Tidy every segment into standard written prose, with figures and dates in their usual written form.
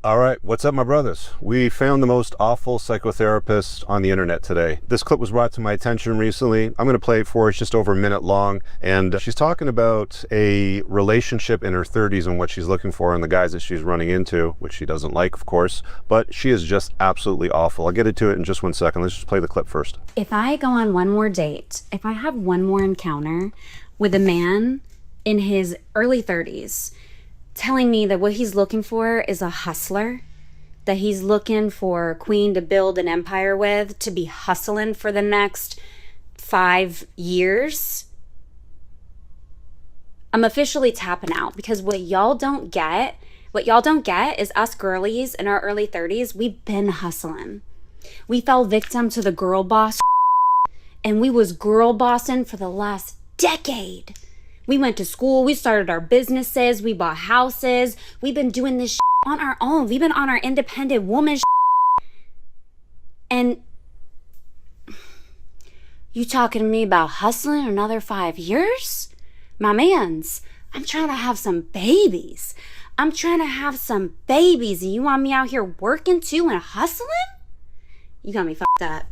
All right, what's up, my brothers? We found the most awful psychotherapist on the internet today. This clip was brought to my attention recently. I'm going to play it for you. It's just over a minute long. And she's talking about a relationship in her 30s and what she's looking for and the guys that she's running into, which she doesn't like, of course. But she is just absolutely awful. I'll get into it in just 1 second. Let's just play the clip first. If I go on one more date, if I have one more encounter with a man in his early 30s, telling me that what he's looking for is a hustler, that he's looking for a queen to build an empire with, to be hustling for the next 5 years, I'm officially tapping out, because what y'all don't get is us girlies in our early 30s, we've been hustling. We fell victim to the girl boss and we was girl bossing for the last decade. We went to school, we started our businesses, we bought houses, we've been doing this on our own. We've been on our independent woman and you talking to me about hustling another 5 years? My mans, I'm trying to have some babies. And you want me out here working too and hustling? You got me fucked up.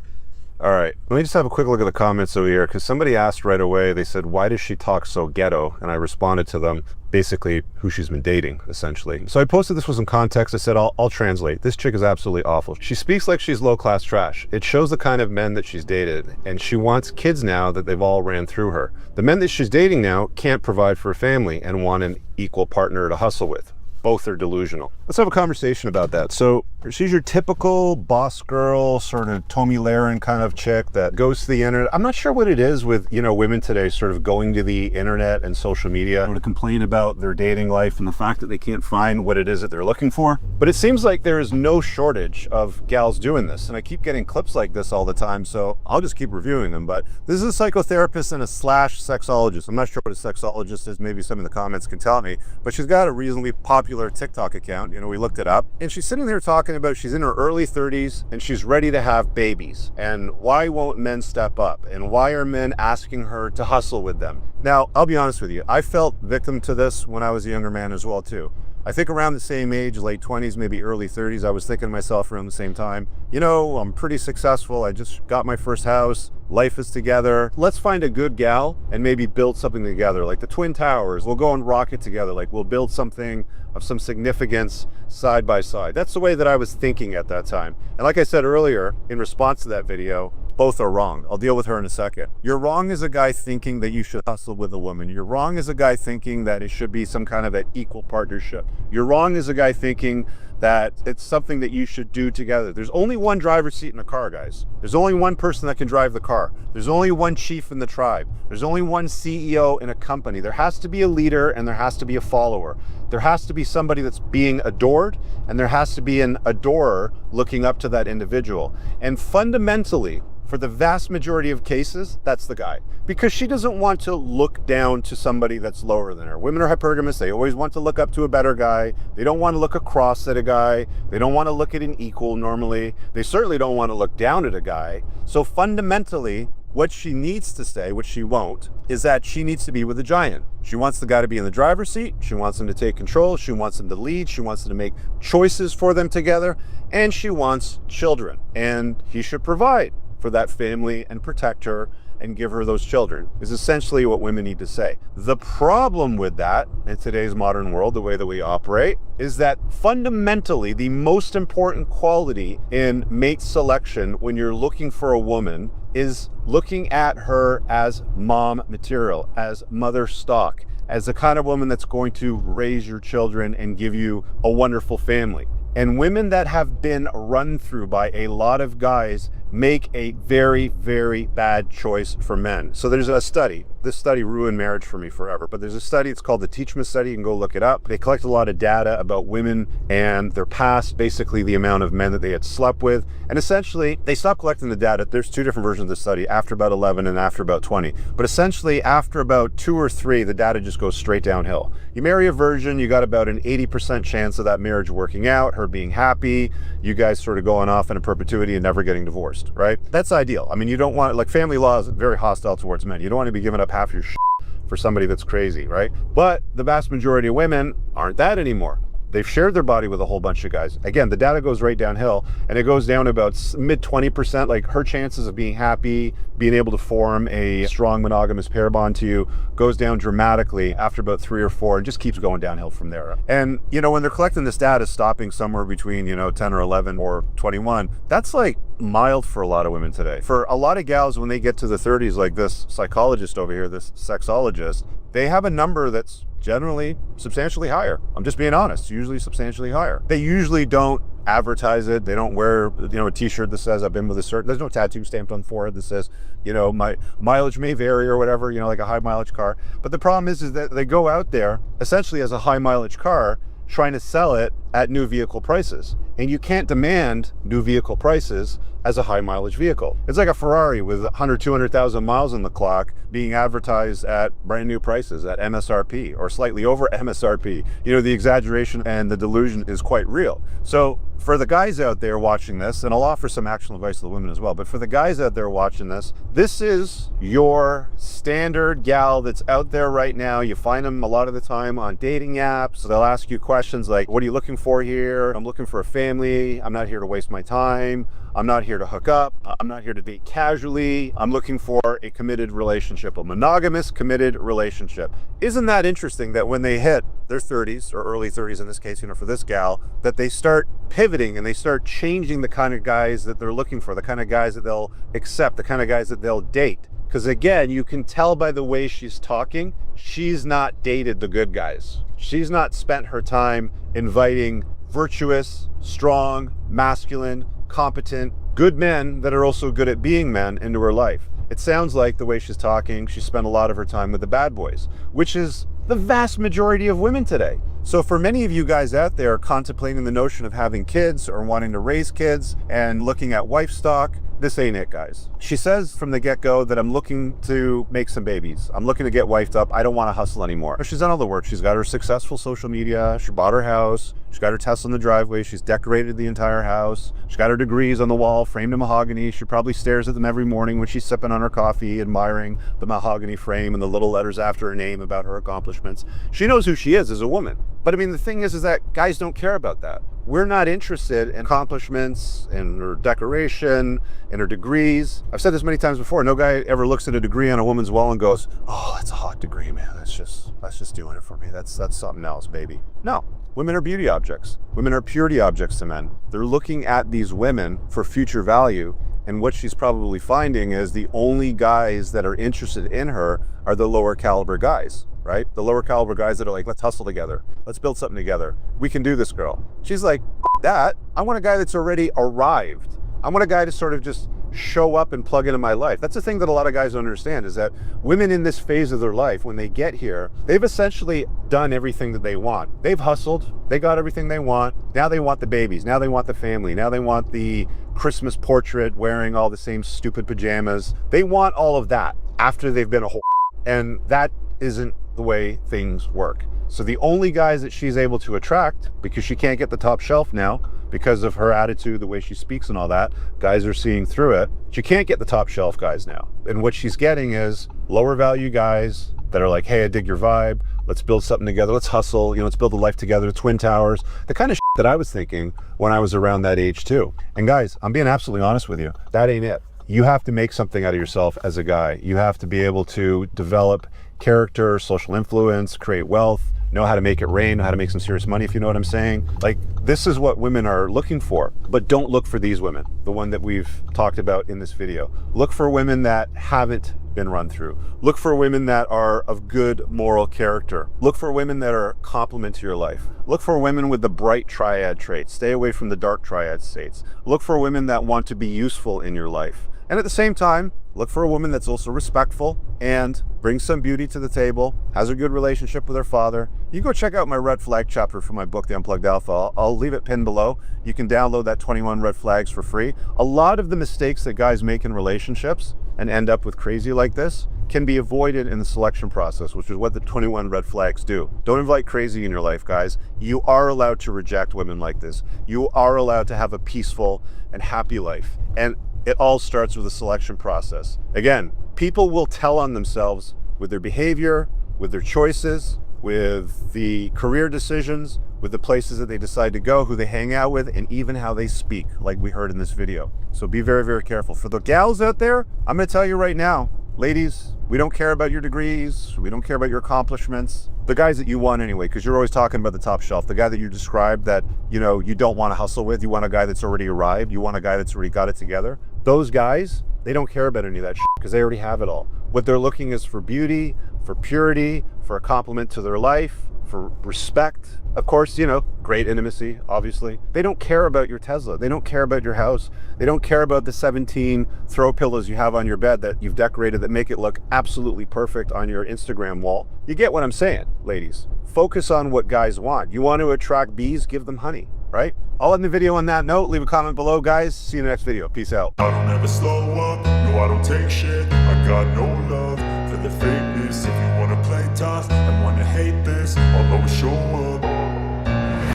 All right, let me just have a quick look at the comments over here, because somebody asked right away, they said, why does she talk so ghetto? And I responded to them, basically who she's been dating, essentially. So I posted this with some context. I said, I'll translate. This chick is absolutely awful. She speaks like she's low-class trash. It shows the kind of men that she's dated, and she wants kids now that they've all ran through her. The men that she's dating now can't provide for a family and want an equal partner to hustle with. Both are delusional. Let's have a conversation about that. So she's your typical boss girl, sort of Tomi Lahren kind of chick that goes to the internet. I'm not sure what it is with, women today sort of going to the internet and social media to complain about their dating life and the fact that they can't find what it is that they're looking for. But it seems like there is no shortage of gals doing this. And I keep getting clips like this all the time, so I'll just keep reviewing them. But this is a psychotherapist and a /sexologist. I'm not sure what a sexologist is. Maybe some in the comments can tell me. But she's got a reasonably popular TikTok account. We looked it up, and she's sitting there talking about she's in her early 30s and she's ready to have babies, and why won't men step up, and why are men asking her to hustle with them? Now, I'll be honest with you, I felt victim to this when I was a younger man as well too. I think around the same age, late 20s, maybe early 30s, I was thinking to myself around the same time, I'm pretty successful. I just got my first house. Life is together. Let's find a good gal and maybe build something together, like the Twin Towers. We'll go and rock it together. Like, we'll build something of some significance side by side. That's the way that I was thinking at that time. And like I said earlier, in response to that video, both are wrong. I'll deal with her in a second. You're wrong as a guy thinking that you should hustle with a woman. You're wrong as a guy thinking that it should be some kind of an equal partnership. You're wrong as a guy thinking that it's something that you should do together. There's only one driver's seat in a car, guys. There's only one person that can drive the car. There's only one chief in the tribe. There's only one CEO in a company. There has to be a leader and there has to be a follower. There has to be somebody that's being adored, and there has to be an adorer looking up to that individual. And fundamentally, for the vast majority of cases, that's the guy. Because she doesn't want to look down to somebody that's lower than her. Women are hypergamous. They always want to look up to a better guy. They don't want to look across at a guy. They don't want to look at an equal normally. They certainly don't want to look down at a guy. So fundamentally, what she needs to say, which she won't, is that she needs to be with a giant. She wants the guy to be in the driver's seat. She wants him to take control. She wants him to lead. She wants him to make choices for them together. And she wants children. And he should provide for that family and protect her and give her those children, is essentially what women need to say. The problem with that in today's modern world, the way that we operate, is that fundamentally the most important quality in mate selection when you're looking for a woman is looking at her as mom material, as mother stock, as the kind of woman that's going to raise your children and give you a wonderful family. And women that have been run through by a lot of guys make a very, very bad choice for men. So there's a study. This study ruined marriage for me forever. But there's a study, it's called the Teachman study. You can go look it up. They collect a lot of data about women and their past, basically the amount of men that they had slept with. And essentially, they stopped collecting the data. There's two different versions of the study, after about 11 and after about 20. But essentially, after about 2 or 3, the data just goes straight downhill. You marry a virgin, you got about an 80% chance of that marriage working out, her being happy, you guys sort of going off in a perpetuity and never getting divorced, right? That's ideal. I mean, you don't want, like, family law is very hostile towards men. You don't want to be giving up half your shit for somebody that's crazy, right? But the vast majority of women aren't that anymore. they've shared their body with a whole bunch of guys. Again, the data goes right downhill, and it goes down to about mid 20%. Like, her chances of being happy, being able to form a strong monogamous pair bond to you goes down dramatically after about 3 or 4, and just keeps going downhill from there. And, you know, when they're collecting this data, stopping somewhere between, you know, 10 or 11 or 21, that's like mild for a lot of women today. For a lot of gals, when they get to the 30s, like this psychologist over here, this sexologist, they have a number that's generally substantially higher. I'm just being honest, usually substantially higher. They usually don't advertise it. They don't wear, you know, a t-shirt that says I've been with a certain, there's no tattoo stamped on the forehead that says, you know, my mileage may vary or whatever, you know, like a high mileage car. But the problem is that they go out there essentially as a high mileage car, trying to sell it at new vehicle prices. And you can't demand new vehicle prices as a high mileage vehicle. It's like a Ferrari with 100, 200,000 miles on the clock being advertised at brand new prices at MSRP or slightly over MSRP. You know, the exaggeration and the delusion is quite real. So for the guys out there watching this, and I'll offer some actual advice to the women as well, but for the guys out there watching this, this is your standard gal that's out there right now. You find them a lot of the time on dating apps. They'll ask you questions like, what are you looking for here? I'm looking for a family. I'm not here to waste my time. I'm not here to hook up. I'm not here to date casually. I'm looking for a committed relationship, a monogamous committed relationship. Isn't that interesting that when they hit their 30s or early 30s in this case, you know, for this gal, that they start pivoting and they start changing the kind of guys that they're looking for, the kind of guys that they'll accept, the kind of guys that they'll date. Because again, you can tell by the way she's talking, she's not dated the good guys. She's not spent her time inviting virtuous, strong, masculine, competent, good men that are also good at being men into her life. It sounds like the way she's talking, she spent a lot of her time with the bad boys, which is the vast majority of women today. So for many of you guys out there contemplating the notion of having kids or wanting to raise kids and looking at wife stock, this ain't it, guys. She says from the get-go that I'm looking to make some babies. I'm looking to get wifed up. I don't want to hustle anymore. She's done all the work. She's got her successful social media. She bought her house. She's got her Tesla in the driveway. She's decorated the entire house. She's got her degrees on the wall, framed in mahogany. She probably stares at them every morning when she's sipping on her coffee, admiring the mahogany frame and the little letters after her name about her accomplishments. She knows who she is as a woman. But I mean, the thing is that guys don't care about that. We're not interested in accomplishments, in her decoration, in her degrees. I've said this many times before. No guy ever looks at a degree on a woman's wall and goes, "Oh, that's a hot degree, man. That's just doing it for me. That's something else, baby." No. Women are beauty objects. Women are purity objects to men. They're looking at these women for future value, and what she's probably finding is the only guys that are interested in her are the lower caliber guys. Right? The lower caliber guys that are like, let's hustle together. Let's build something together. We can do this, girl. She's like, that. I want a guy that's already arrived. I want a guy to sort of just show up and plug into my life. That's the thing that a lot of guys don't understand, is that women in this phase of their life, when they get here, they've essentially done everything that they want. They've hustled. They got everything they want. Now they want the babies. Now they want the family. Now they want the Christmas portrait wearing all the same stupid pajamas. They want all of that after they've been a whole. And that isn't the way things work. So the only guys that she's able to attract, because she can't get the top shelf now because of her attitude, the way she speaks and all that, guys are seeing through it. She can't get the top shelf guys now. And what she's getting is lower value guys that are like, hey, I dig your vibe. Let's build something together. Let's hustle. You know, let's build a life together. Twin towers. The kind of that I was thinking when I was around that age too. And guys, I'm being absolutely honest with you. That ain't it. You have to make something out of yourself as a guy. You have to be able to develop character, social influence, create wealth, know how to make it rain, know how to make some serious money, if you know what I'm saying. Like, this is what women are looking for. But don't look for these women, the one that we've talked about in this video. Look for women that haven't been run through. Look for women that are of good moral character. Look for women that are complement to your life. Look for women with the bright triad traits. Stay away from the dark triad states. Look for women that want to be useful in your life. And at the same time, look for a woman that's also respectful and brings some beauty to the table, has a good relationship with her father. You go check out my red flag chapter from my book, The Unplugged Alpha. I'll leave it pinned below. You can download that 21 red flags for free. A lot of the mistakes that guys make in relationships and end up with crazy like this can be avoided in the selection process, which is what the 21 red flags do. Don't invite crazy in your life, guys. You are allowed to reject women like this. You are allowed to have a peaceful and happy life. And it all starts with a selection process. Again, people will tell on themselves with their behavior, with their choices, with the career decisions, with the places that they decide to go, who they hang out with, and even how they speak, like we heard in this video. So be very, very careful. For the gals out there, I'm gonna tell you right now, ladies, we don't care about your degrees, we don't care about your accomplishments. The guys that you want anyway, because you're always talking about the top shelf, the guy that you described that, you know, you don't want to hustle with, you want a guy that's already arrived, you want a guy that's already got it together. Those guys, they don't care about any of that shit because they already have it all. What they're looking is for beauty, for purity, for a compliment to their life, for respect. Of course, you know, great intimacy, obviously. They don't care about your Tesla. They don't care about your house. They don't care about the 17 throw pillows you have on your bed that you've decorated that make it look absolutely perfect on your Instagram wall. You get what I'm saying, ladies. Focus on what guys want. You want to attract bees, give them honey, right? I'll end the video on that note. Leave a comment below, guys. See you in the next video. Peace out. I don't ever slow up, no I don't take shit. I got no love for the fakeness. If you wanna play tough and wanna hate this, I'll always show up.